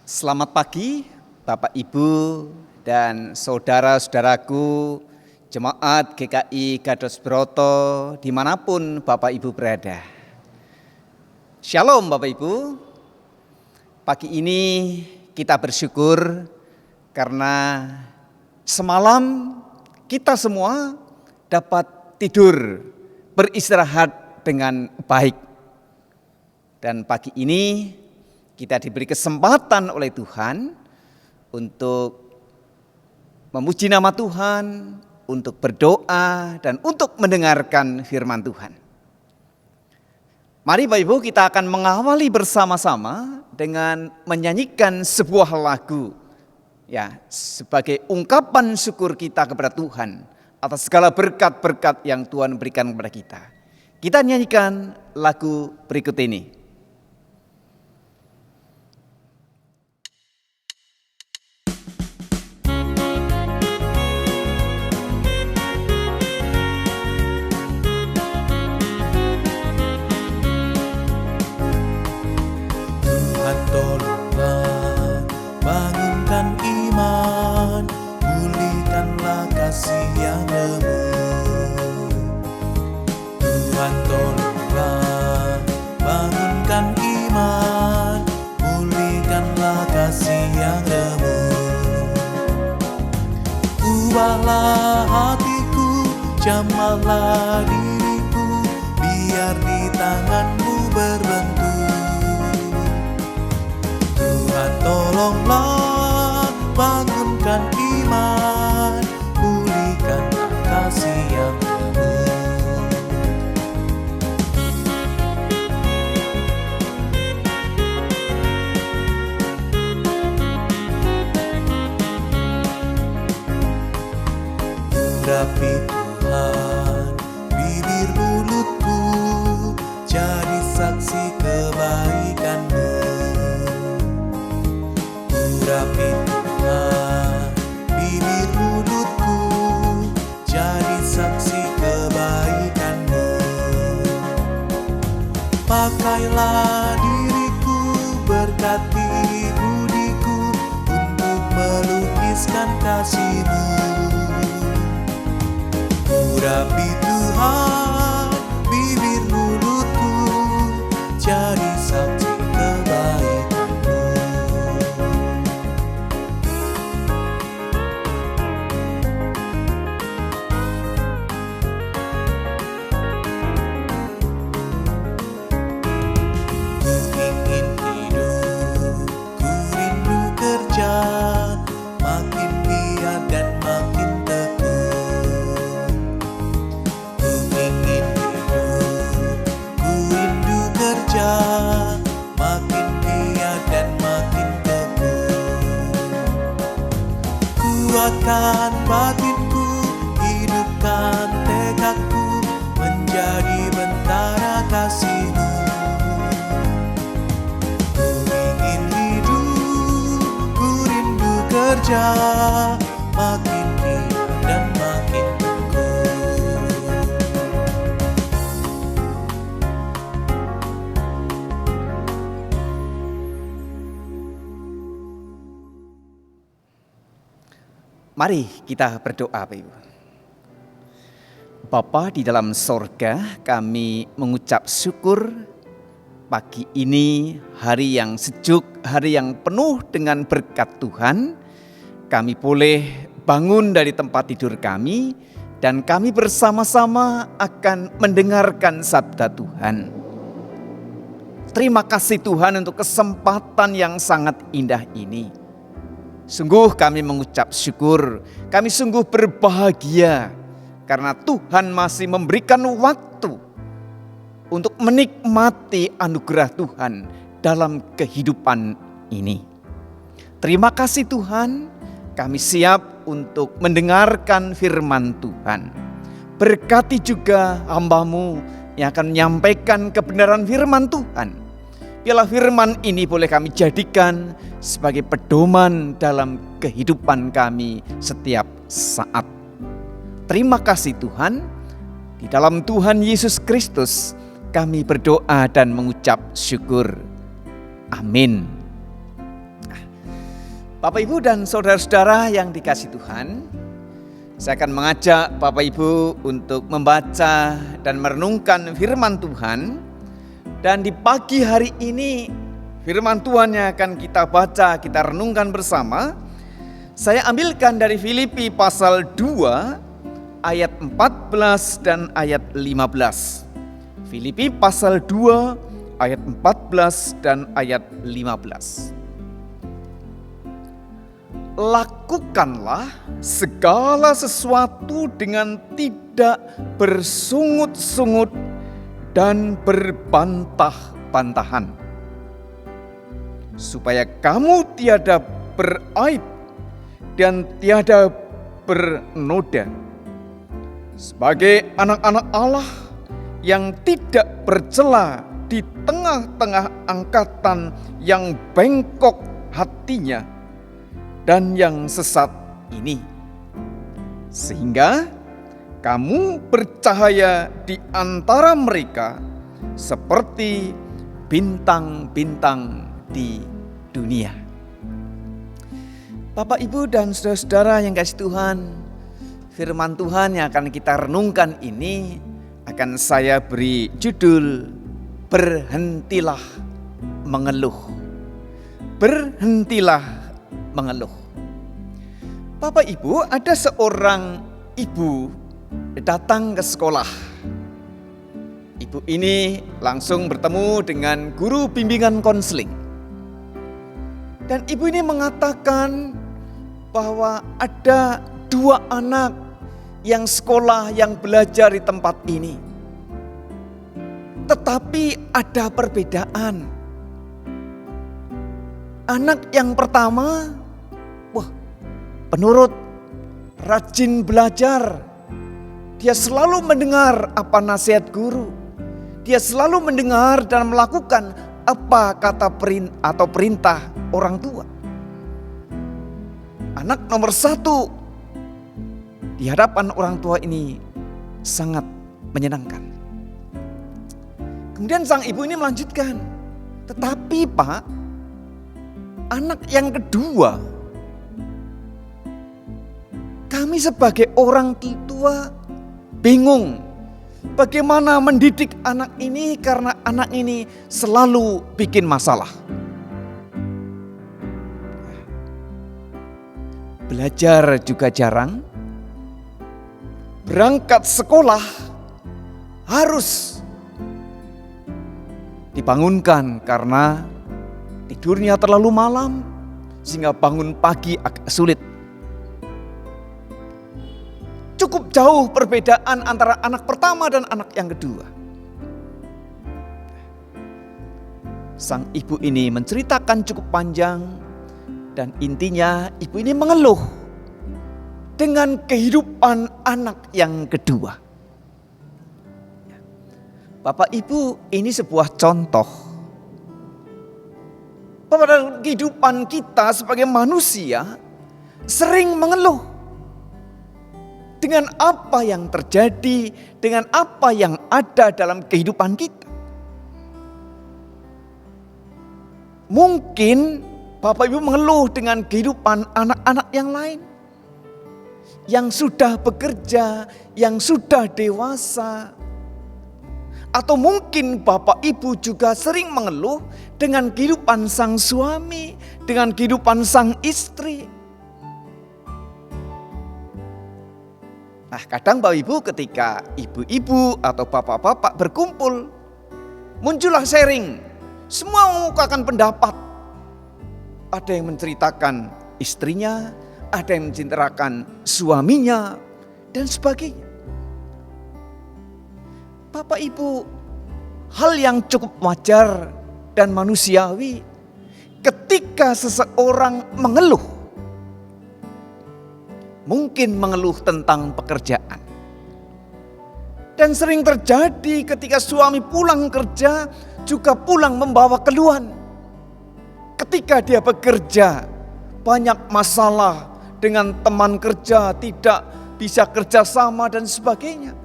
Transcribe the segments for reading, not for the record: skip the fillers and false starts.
Selamat pagi Bapak Ibu dan saudara-saudaraku Jemaat GKI Gatot dimanapun Bapak Ibu berada. Shalom Bapak Ibu. Pagi ini kita bersyukur karena semalam kita semua dapat tidur, beristirahat dengan baik. Dan pagi ini kita diberi kesempatan oleh Tuhan untuk memuji nama Tuhan, untuk berdoa, dan untuk mendengarkan firman Tuhan. Mari Bapak Ibu, kita akan mengawali bersama-sama dengan menyanyikan sebuah lagu, ya, sebagai ungkapan syukur kita kepada Tuhan atas segala berkat-berkat yang Tuhan berikan kepada kita. Kita nyanyikan lagu berikut ini. Tolonglah, bangunkan iman, pulihkanlah kasih yang lemu. Tuhan tolonglah, bangunkan iman, pulihkanlah kasih yang lemu. Ubahlah hatiku, jamahlah diriku, biar di tanganmu berbentuk. Tuhan tolonglah, bangunkan iman, pulihkanlah kasih yang lemu. Urapi Tuhan bibir mulutku, jadi saksi kebaikan-Mu. Urapi Tuhan bibir mulutku, jadi saksi kebaikan-Mu. Pakailah diriku, berkati budiku, untuk melukiskan kasih-Mu. Urapi Tuhan bibir mulutku, jadi saksi kebaikan-Mu. Makin giat dan makin tekun. Ku ingin hidup, ku rindu kerja, makin giat dan makin tekun. Kuatkan batinku, hidupkan tekadku, menjadi bentara kasih-Mu. Ku ingin hidup, ku rindu kerja, makin giat dan makin tekun. Mari kita berdoa Bapak Ibu. Bapa di dalam sorga, kami mengucap syukur pagi ini, hari yang sejuk, hari yang penuh dengan berkat Tuhan. Kami boleh bangun dari tempat tidur kami dan kami bersama-sama akan mendengarkan sabda Tuhan. Terima kasih Tuhan untuk kesempatan yang sangat indah ini. Sungguh kami mengucap syukur, kami sungguh berbahagia karena Tuhan masih memberikan waktu untuk menikmati anugerah Tuhan dalam kehidupan ini. Terima kasih Tuhan, kami siap untuk mendengarkan firman Tuhan. Berkati juga hamba-Mu yang akan menyampaikan kebenaran firman Tuhan. Biarlah firman ini boleh kami jadikan sebagai pedoman dalam kehidupan kami setiap saat. Terima kasih Tuhan, di dalam Tuhan Yesus Kristus kami berdoa dan mengucap syukur. Amin. Bapak Ibu dan saudara-saudara yang dikasihi Tuhan, saya akan mengajak Bapak Ibu untuk membaca dan merenungkan firman Tuhan. Dan di pagi hari ini firman Tuhan yang akan kita baca, kita renungkan bersama. Saya ambilkan dari Filipi pasal 2 ayat 14 dan ayat 15. Filipi pasal 2 ayat 14 dan ayat 15. Lakukanlah segala sesuatu dengan tidak bersungut-sungut dan berbantah-bantahan, supaya kamu tiada beraib dan tiada bernoda, sebagai anak-anak Allah yang tidak bercela di tengah-tengah angkatan yang bengkok hatinya dan yang sesat ini, sehingga kamu bercahaya di antara mereka seperti bintang-bintang di dunia. Bapak, Ibu, dan saudara-saudara yang kasih Tuhan, firman Tuhan yang akan kita renungkan ini akan saya beri judul Berhentilah Mengeluh. Berhentilah mengeluh. Bapak Ibu, ada seorang ibu datang ke sekolah. Ibu ini langsung bertemu dengan guru bimbingan konseling. Dan ibu ini mengatakan bahwa ada 2 anak yang sekolah, yang belajar di tempat ini. Tetapi ada perbedaan. Anak yang pertama, penurut, rajin belajar. Dia selalu mendengar apa nasihat guru. Dia selalu mendengar dan melakukan apa kata perintah orang tua. Anak nomor 1 di hadapan orang tua ini sangat menyenangkan. Kemudian sang ibu ini melanjutkan, tetapi Pak, anak yang kedua, kami sebagai orang tua bingung bagaimana mendidik anak ini karena anak ini selalu bikin masalah. Belajar juga jarang, berangkat sekolah harus dibangunkan karena tidurnya terlalu malam sehingga bangun pagi agak sulit. Cukup jauh perbedaan antara anak pertama dan anak yang kedua. Sang ibu ini menceritakan cukup panjang dan intinya ibu ini mengeluh dengan kehidupan anak yang kedua. Bapak Ibu, ini sebuah contoh bahwa dalam kehidupan kita sebagai manusia sering mengeluh dengan apa yang terjadi, dengan apa yang ada dalam kehidupan kita. Mungkin Bapak Ibu mengeluh dengan kehidupan anak-anak yang lain, yang sudah bekerja, yang sudah dewasa. Atau mungkin Bapak Ibu juga sering mengeluh dengan kehidupan sang suami, dengan kehidupan sang istri. Nah, kadang Bapak Ibu ketika ibu-ibu atau bapak-bapak berkumpul, muncullah sharing. Semua mengemukakan pendapat. Ada yang menceritakan istrinya, ada yang menceritakan suaminya, dan sebagainya. Bapak Ibu, hal yang cukup wajar dan manusiawi ketika seseorang mengeluh. Mungkin mengeluh tentang pekerjaan. Dan sering terjadi ketika suami pulang kerja juga pulang membawa keluhan. Ketika dia bekerja banyak masalah dengan teman kerja, tidak bisa kerja sama dan sebagainya.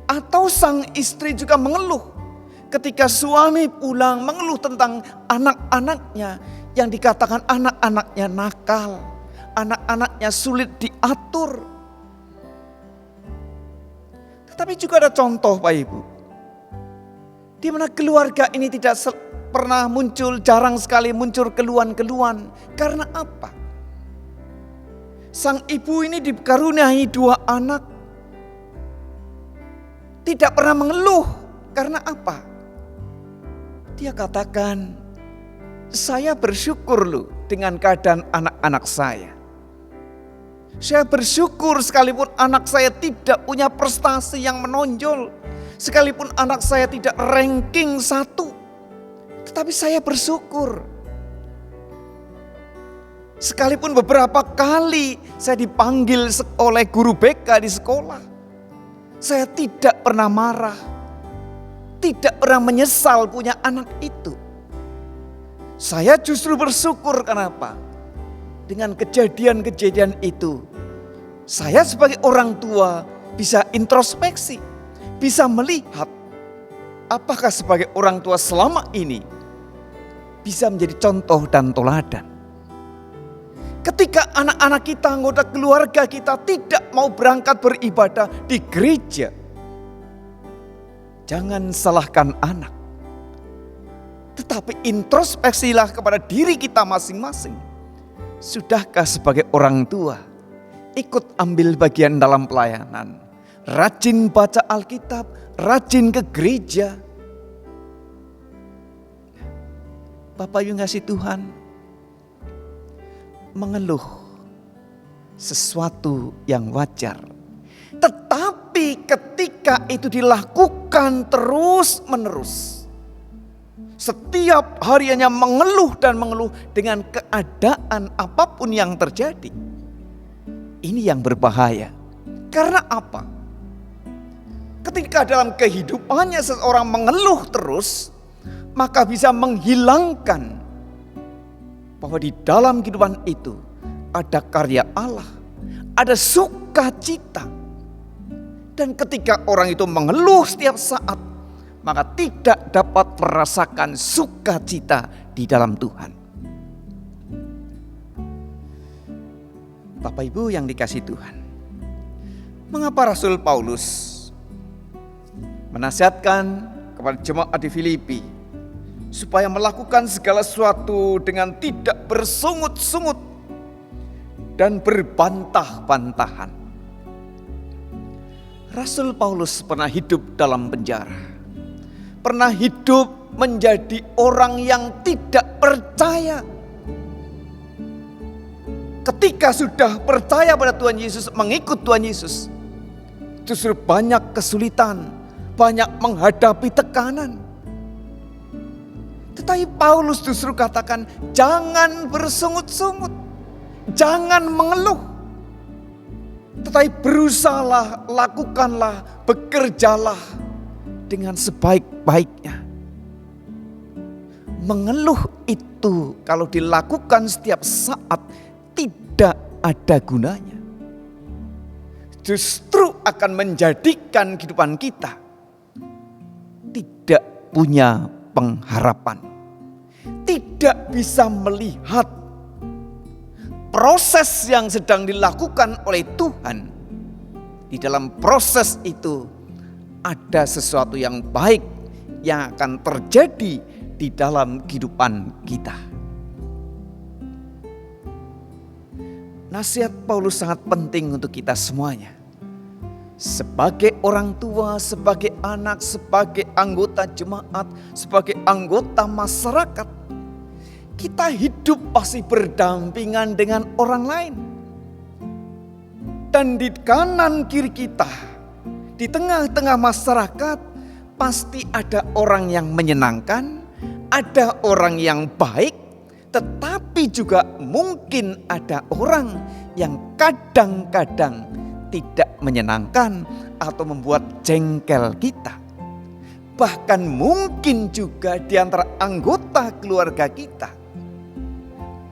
Atau sang istri juga mengeluh ketika suami pulang mengeluh tentang anak-anaknya yang dikatakan anak-anaknya nakal, anak-anaknya sulit diatur. Tetapi juga ada contoh Pak Ibu, di mana keluarga ini tidak pernah muncul, jarang sekali muncul keluhan-keluhan. Karena apa? Sang ibu ini dikaruniai 2 anak, tidak pernah mengeluh. Karena apa? Dia katakan, saya bersyukur loh dengan keadaan anak-anak saya. Saya bersyukur sekalipun anak saya tidak punya prestasi yang menonjol, sekalipun anak saya tidak ranking 1, tetapi saya bersyukur. Sekalipun beberapa kali saya dipanggil oleh guru BK di sekolah, saya tidak pernah marah, tidak pernah menyesal punya anak itu. Saya justru bersyukur. Kenapa? Dengan kejadian-kejadian itu, saya sebagai orang tua bisa introspeksi, bisa melihat apakah sebagai orang tua selama ini bisa menjadi contoh dan teladan. Ketika anak-anak kita, anggota keluarga kita tidak mau berangkat beribadah di gereja, jangan salahkan anak. Tetapi introspeksilah kepada diri kita masing-masing. Sudahkah sebagai orang tua ikut ambil bagian dalam pelayanan, rajin baca Alkitab, rajin ke gereja? Bapak Ibu kasih Tuhan, mengeluh sesuatu yang wajar. Tetapi ketika itu dilakukan terus-menerus, setiap hari hanya mengeluh dan mengeluh dengan keadaan apapun yang terjadi, ini yang berbahaya. Karena apa? Ketika dalam kehidupannya seseorang mengeluh terus, maka bisa menghilangkan bahwa di dalam kehidupan itu ada karya Allah, ada sukacita. Dan ketika orang itu mengeluh setiap saat, maka tidak dapat merasakan sukacita di dalam Tuhan. Bapak Ibu yang dikasihi Tuhan, mengapa Rasul Paulus menasihatkan kepada jemaat di Filipi supaya melakukan segala sesuatu dengan tidak bersungut-sungut dan berbantah-bantahan? Rasul Paulus pernah hidup dalam penjara, pernah hidup menjadi orang yang tidak percaya. Ketika sudah percaya pada Tuhan Yesus, mengikut Tuhan Yesus, justru banyak kesulitan, banyak menghadapi tekanan. Tetapi Paulus justru katakan, jangan bersungut-sungut, jangan mengeluh. Tetapi berusahalah, lakukanlah, bekerjalah dengan sebaik-baiknya. Mengeluh itu kalau dilakukan setiap saat tidak ada gunanya. Justru akan menjadikan kehidupan kita tidak punya pengharapan, tidak bisa melihat proses yang sedang dilakukan oleh Tuhan. Di dalam proses itu ada sesuatu yang baik yang akan terjadi di dalam kehidupan kita. Nasihat Paulus sangat penting untuk kita semuanya. Sebagai orang tua, sebagai anak, sebagai anggota jemaat, sebagai anggota masyarakat, kita hidup pasti berdampingan dengan orang lain. Dan di kanan kiri kita, di tengah-tengah masyarakat, pasti ada orang yang menyenangkan, ada orang yang baik, tetapi juga mungkin ada orang yang kadang-kadang tidak menyenangkan atau membuat jengkel kita. Bahkan mungkin juga di antara anggota keluarga kita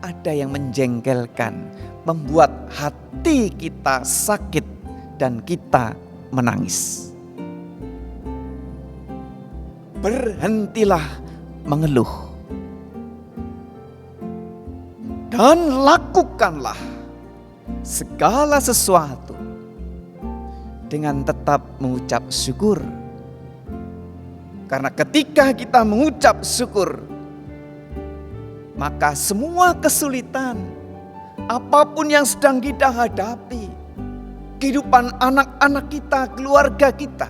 ada yang menjengkelkan, membuat hati kita sakit dan kita menangis. Berhentilah mengeluh. dan lakukanlah segala sesuatu dengan tetap mengucap syukur. Karena ketika kita mengucap syukur, maka semua kesulitan, apapun yang sedang kita hadapi, kehidupan anak-anak kita, keluarga kita,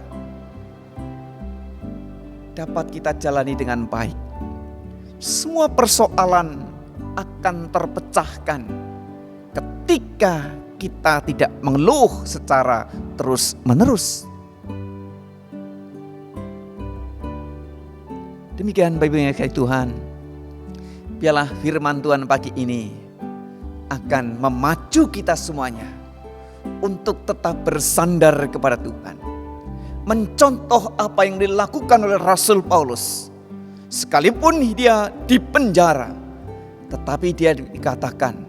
dapat kita jalani dengan baik. Semua persoalan akan terpecahkan ketika kita tidak mengeluh secara terus-menerus. Demikian Bapak Ibu yang dikasihi Tuhan, biarlah firman Tuhan pagi ini akan memacu kita semuanya untuk tetap bersandar kepada Tuhan. Mencontoh apa yang dilakukan oleh Rasul Paulus. Sekalipun dia di penjara, tetapi dia dikatakan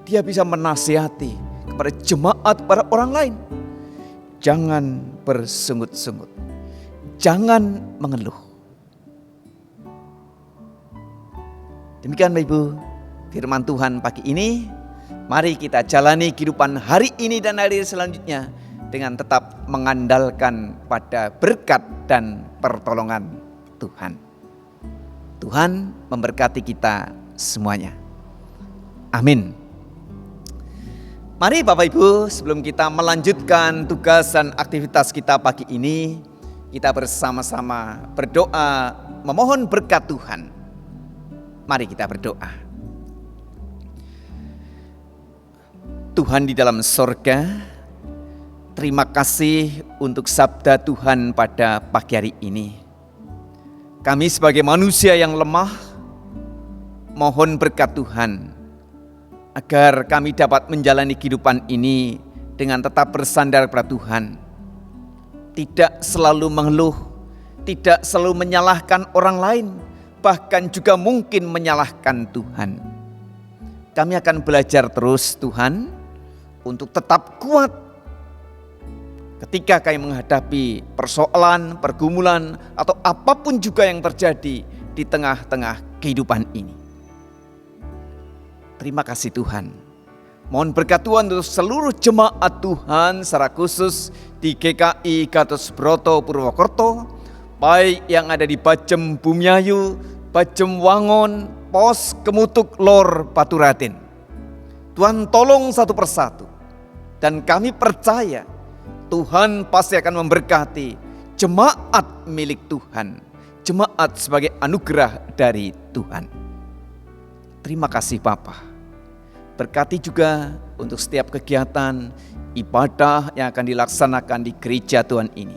dia bisa menasihati kepada jemaat, kepada orang lain. Jangan bersungut-sungut, jangan mengeluh. Demikian Bapak Ibu, firman Tuhan pagi ini. Mari kita jalani kehidupan hari ini dan hari selanjutnya dengan tetap mengandalkan pada berkat dan pertolongan Tuhan. Tuhan memberkati kita semuanya. Amin. Mari Bapak Ibu, sebelum kita melanjutkan tugas dan aktivitas kita pagi ini, kita bersama-sama berdoa memohon berkat Tuhan. Mari kita berdoa. Tuhan di dalam sorga, terima kasih untuk sabda Tuhan pada pagi hari ini. Kami sebagai manusia yang lemah, mohon berkat Tuhan, agar kami dapat menjalani kehidupan ini dengan tetap bersandar pada Tuhan. Tidak selalu mengeluh, tidak selalu menyalahkan orang lain, bahkan juga mungkin menyalahkan Tuhan. Kami akan belajar terus Tuhan untuk tetap kuat ketika kami menghadapi persoalan, pergumulan, atau apapun juga yang terjadi di tengah-tengah kehidupan ini. Terima kasih Tuhan. Mohon berkat Tuhan untuk seluruh jemaat Tuhan secara khusus di GKI Gatusbroto Purwokerto, baik yang ada di Bajem Bumiayu, Bajem Wangon, Pos Kemutuk Lor Baturaden. Tuhan tolong satu persatu, dan kami percaya Tuhan pasti akan memberkati jemaat milik Tuhan, jemaat sebagai anugerah dari Tuhan. Terima kasih Bapa. Berkati juga untuk setiap kegiatan ibadah yang akan dilaksanakan di gereja Tuhan ini.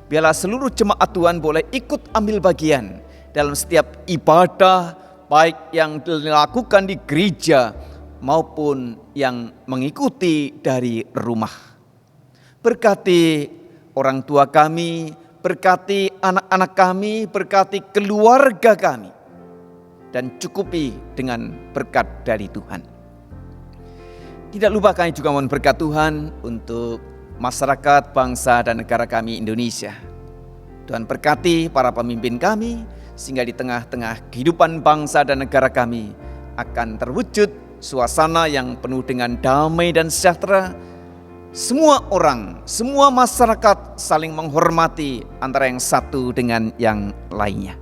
Biarlah seluruh jemaat Tuhan boleh ikut ambil bagian dalam setiap ibadah, baik yang dilakukan di gereja maupun yang mengikuti dari rumah. Berkati orang tua kami, berkati anak-anak kami, berkati keluarga kami, dan cukupi dengan berkat dari Tuhan. Tidak lupa kami juga mohon berkat Tuhan untuk masyarakat, bangsa, dan negara kami Indonesia. Tuhan berkati para pemimpin kami, sehingga di tengah-tengah kehidupan bangsa dan negara kami akan terwujud suasana yang penuh dengan damai dan sejahtera. Semua orang, semua masyarakat saling menghormati antara yang satu dengan yang lainnya.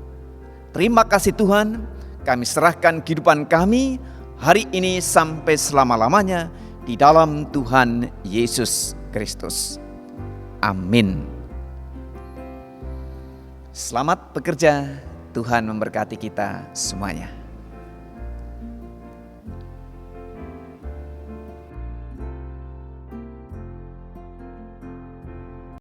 Terima kasih Tuhan, kami serahkan kehidupan kami hari ini sampai selama-lamanya di dalam Tuhan Yesus Kristus. Amin. Selamat bekerja. Tuhan memberkati kita semuanya.